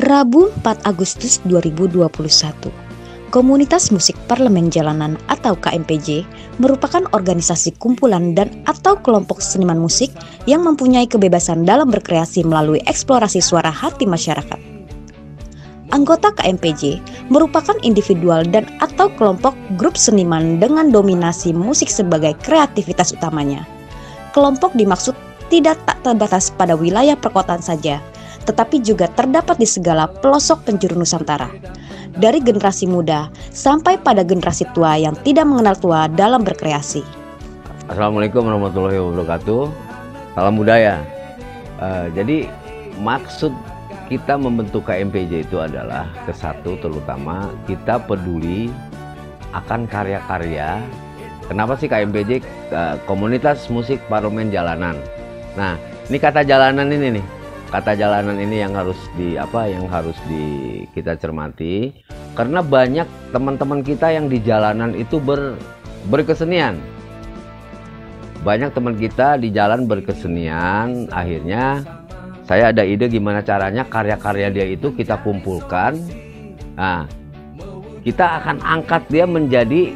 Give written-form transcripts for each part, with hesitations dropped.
Rabu 4 Agustus 2021, Komunitas Musik Parlemen Jalanan atau KMPJ merupakan organisasi kumpulan dan atau kelompok seniman musik yang mempunyai kebebasan dalam berkreasi melalui eksplorasi suara hati masyarakat. Anggota KMPJ merupakan individual dan atau kelompok grup seniman dengan dominasi musik sebagai kreativitas utamanya. Kelompok dimaksud tidak tak terbatas pada wilayah perkotaan saja, tetapi juga terdapat di segala pelosok penjuru Nusantara. Dari generasi muda sampai pada generasi tua yang tidak mengenal tua dalam berkreasi. Assalamualaikum warahmatullahi wabarakatuh. Salam budaya. Jadi maksud kita membentuk KMPJ itu adalah kesatu, terutama kita peduli akan karya-karya. Kenapa sih KMPJ? Komunitas Musik Parlemen Jalanan. Nah, ini kata jalanan ini nih. Kata jalanan ini yang harus kita cermati, karena banyak teman-teman kita yang di jalanan itu berkesenian. Banyak teman kita di jalan berkesenian, akhirnya saya ada ide gimana caranya karya-karya dia itu kita kumpulkan. Nah, kita akan angkat dia menjadi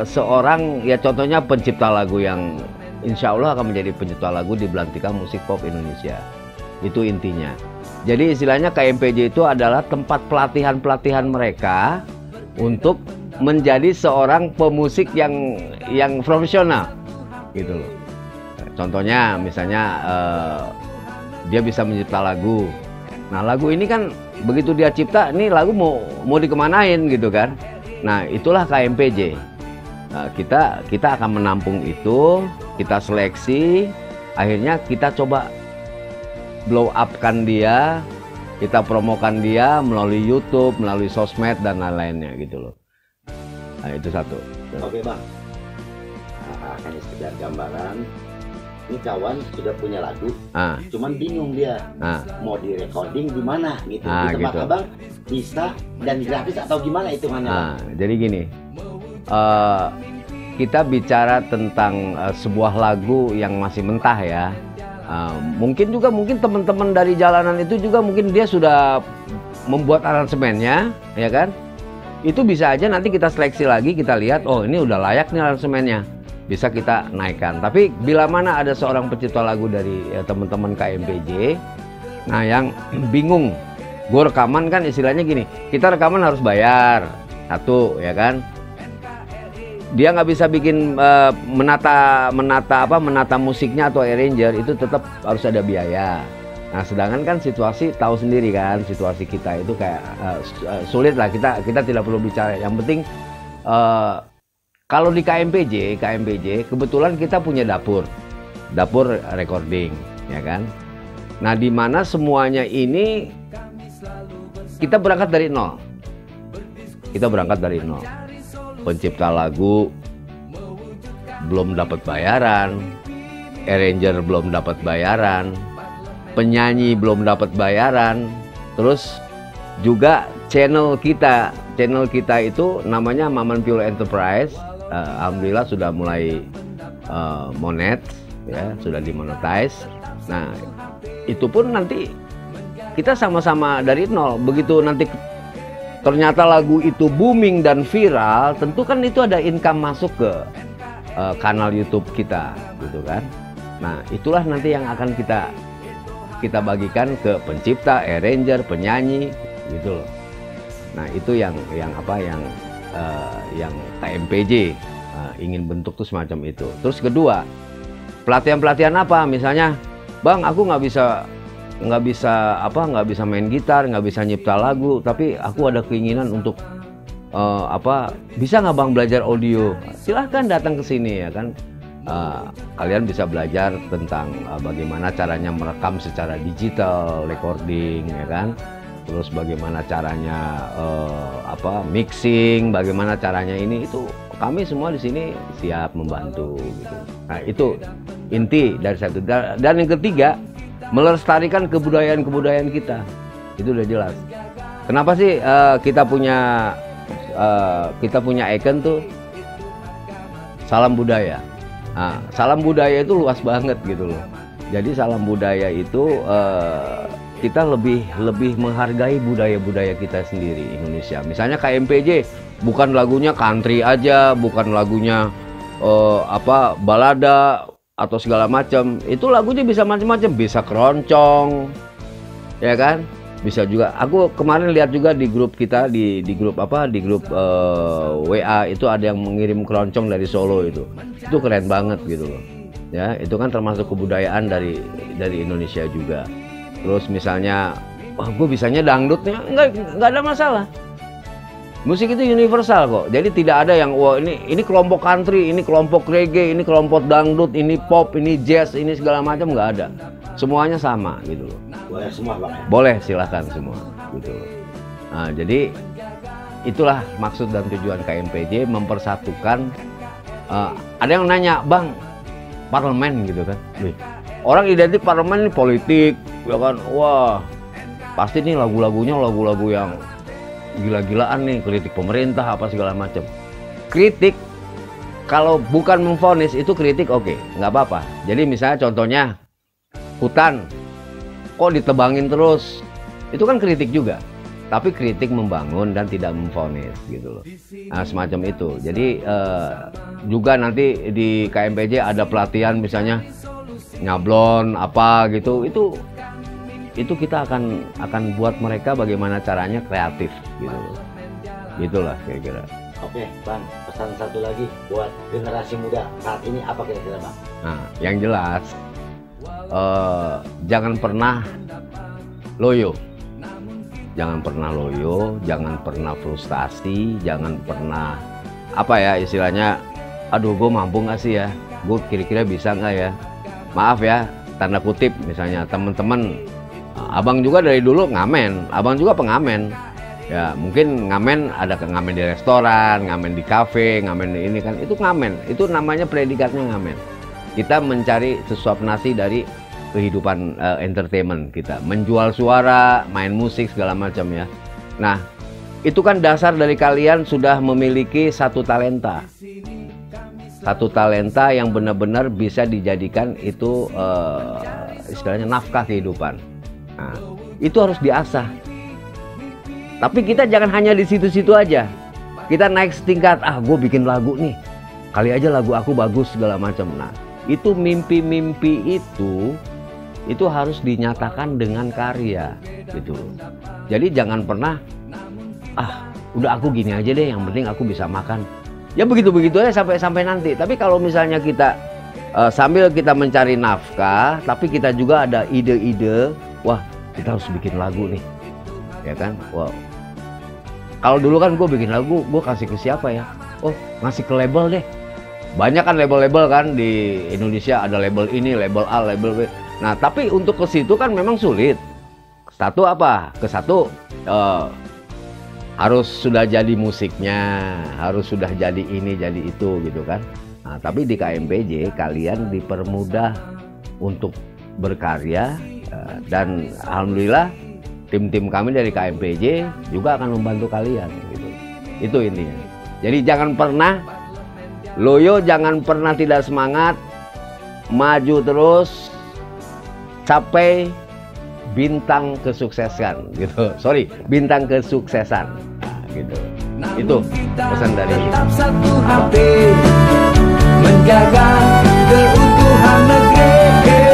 seorang, ya contohnya pencipta lagu yang insya Allah akan menjadi pencipta lagu di belantika musik pop Indonesia. Itu intinya. Jadi istilahnya KMPJ itu adalah tempat pelatihan-pelatihan mereka untuk menjadi seorang pemusik yang profesional gitu loh. Contohnya misalnya dia bisa mencipta lagu. Nah, lagu ini kan begitu dia cipta, ini lagu mau dikemanain gitu kan. Nah, itulah KMPJ. Nah, kita akan menampung itu, kita seleksi, akhirnya kita coba blow up kan dia, kita promokan dia melalui YouTube, melalui sosmed dan lain-lainnya gitu loh. Nah, itu satu. Oke bang, hanya sekedar gambaran. Ini kawan sudah punya lagu, cuman bingung dia mau di recording di mana gitu. Di tempat gitu. Abang bisa dan gratis atau gimana itu mana? Jadi gini, kita bicara tentang sebuah lagu yang masih mentah ya. Mungkin teman-teman dari jalanan itu juga mungkin dia sudah membuat aransemennya, ya kan? Itu bisa aja nanti kita seleksi lagi, kita lihat, oh ini udah layak nih aransemennya, bisa kita naikkan. Tapi bila mana ada seorang pencipta lagu dari teman-teman KMPJ, nah yang bingung, gue rekaman kan istilahnya gini, kita rekaman harus bayar, satu ya kan? Dia nggak bisa bikin menata musiknya atau arranger, itu tetap harus ada biaya. Nah, sedangkan kan situasi tahu sendiri kan, situasi kita itu kayak sulit lah, kita tidak perlu bicara. Yang penting kalau di KMPJ kebetulan kita punya dapur recording, ya kan. Nah, di mana semuanya ini kita berangkat dari nol. Pencipta lagu belum dapat bayaran, arranger belum dapat bayaran, penyanyi belum dapat bayaran, terus juga channel kita itu namanya Maman Piolo Enterprise. Alhamdulillah sudah mulai monet, ya sudah dimonetize. Nah, itu pun nanti kita sama-sama dari nol. Begitu nanti ternyata lagu itu booming dan viral, tentu kan itu ada income masuk ke kanal YouTube kita, gitu kan. Nah, itulah nanti yang akan kita bagikan ke pencipta, arranger, penyanyi, gitu loh. Nah, itu yang KMPJ ingin bentuk tuh semacam itu. Terus kedua, pelatihan apa? Misalnya, bang, aku nggak bisa main gitar, nggak bisa nyipta lagu, tapi aku ada keinginan untuk bisa nggak bang belajar audio? Silahkan datang ke sini ya kan. Kalian bisa belajar tentang bagaimana caranya merekam secara digital, recording ya kan. Terus bagaimana caranya mixing, bagaimana caranya ini, itu kami semua di sini siap membantu gitu. Nah, itu inti dari satu. Dan yang ketiga, melestarikan kebudayaan kita, itu udah jelas. Kenapa sih kita punya icon tuh salam budaya. Nah, salam budaya itu luas banget gitu loh. Jadi salam budaya itu kita lebih menghargai budaya-budaya kita sendiri Indonesia. Misalnya KMPJ bukan lagunya country aja, bukan lagunya balada atau segala macam. Itu lagunya bisa macam-macam, bisa keroncong, ya kan? Bisa juga. Aku kemarin lihat juga di grup kita, di grup WA itu ada yang mengirim keroncong dari Solo itu keren banget gitu loh. Ya, itu kan termasuk kebudayaan dari Indonesia juga. Terus misalnya, gue bisanya dangdutnya, nggak ada masalah. Musik itu universal kok. Jadi tidak ada yang ini kelompok country, ini kelompok reggae, ini kelompok dangdut, ini pop, ini jazz, ini segala macam, nggak ada. Semuanya sama gitu loh. Boleh semua Bang. Boleh, silakan semua gitu loh. Nah, jadi itulah maksud dan tujuan KMPJ, mempersatukan. Ada yang nanya, Bang, parlemen gitu kan. Orang identik parlemen ini politik, ya kan? Wah, pasti nih lagu-lagunya lagu-lagu yang gila-gilaan nih, kritik pemerintah apa segala macam. Kritik kalau bukan memvonis itu kritik oke, nggak apa-apa. Jadi misalnya contohnya hutan, kok ditebangin terus, itu kan kritik juga. Tapi kritik membangun dan tidak memvonis gitu loh. Nah, semacam itu. Jadi juga nanti di KMPJ ada pelatihan misalnya nyablon apa gitu, itu kita akan buat mereka bagaimana caranya kreatif gitu. Gitulah kira-kira. Oke Bang, pesan satu lagi buat generasi muda saat ini apa kira-kira Bang? Nah, yang jelas jangan pernah loyo. Jangan pernah loyo, jangan pernah frustasi, jangan pernah apa ya istilahnya, aduh gue mampu nggak sih ya, gue kira-kira bisa nggak ya. Maaf ya, tanda kutip misalnya teman-teman, abang juga dari dulu ngamen, abang juga pengamen. Ya mungkin ngamen, ada ngamen di restoran, ngamen di kafe, ngamen di ini kan, itu ngamen, itu namanya predikatnya ngamen. Kita mencari sesuap nasi dari kehidupan entertainment kita, menjual suara, main musik segala macam ya. Nah itu kan dasar dari kalian sudah memiliki satu talenta. Satu talenta yang benar-benar bisa dijadikan itu istilahnya nafkah kehidupan. Nah, itu harus diasah. Tapi kita jangan hanya di situ-situ aja. Kita naik setingkat, gue bikin lagu nih, kali aja lagu aku bagus segala macam. Nah, itu mimpi-mimpi itu harus dinyatakan dengan karya gitu. Jadi jangan pernah, udah aku gini aja deh, yang penting aku bisa makan. Ya begitu-begitu aja sampai nanti. Tapi kalau misalnya kita sambil kita mencari nafkah, tapi kita juga ada ide-ide, wah kita harus bikin lagu nih, ya kan? Wow. Kalau dulu kan gue bikin lagu, gue kasih ke siapa ya? Oh, ngasih ke label deh. Banyak kan label-label kan di Indonesia, ada label ini, label A, label B. Nah tapi untuk ke situ kan memang sulit. Satu apa? Ke satu harus sudah jadi musiknya, harus sudah jadi ini, jadi itu gitu kan. Nah, tapi di KMPJ kalian dipermudah untuk berkarya dan alhamdulillah tim-tim kami dari KMPJ juga akan membantu kalian gitu. Itu intinya. Jadi jangan pernah loyo, jangan pernah tidak semangat, maju terus, capai bintang kesuksesan gitu. Bintang kesuksesan. Nah, gitu. Itu pesan dari tetap satu hati menjaga keutuhan negeri.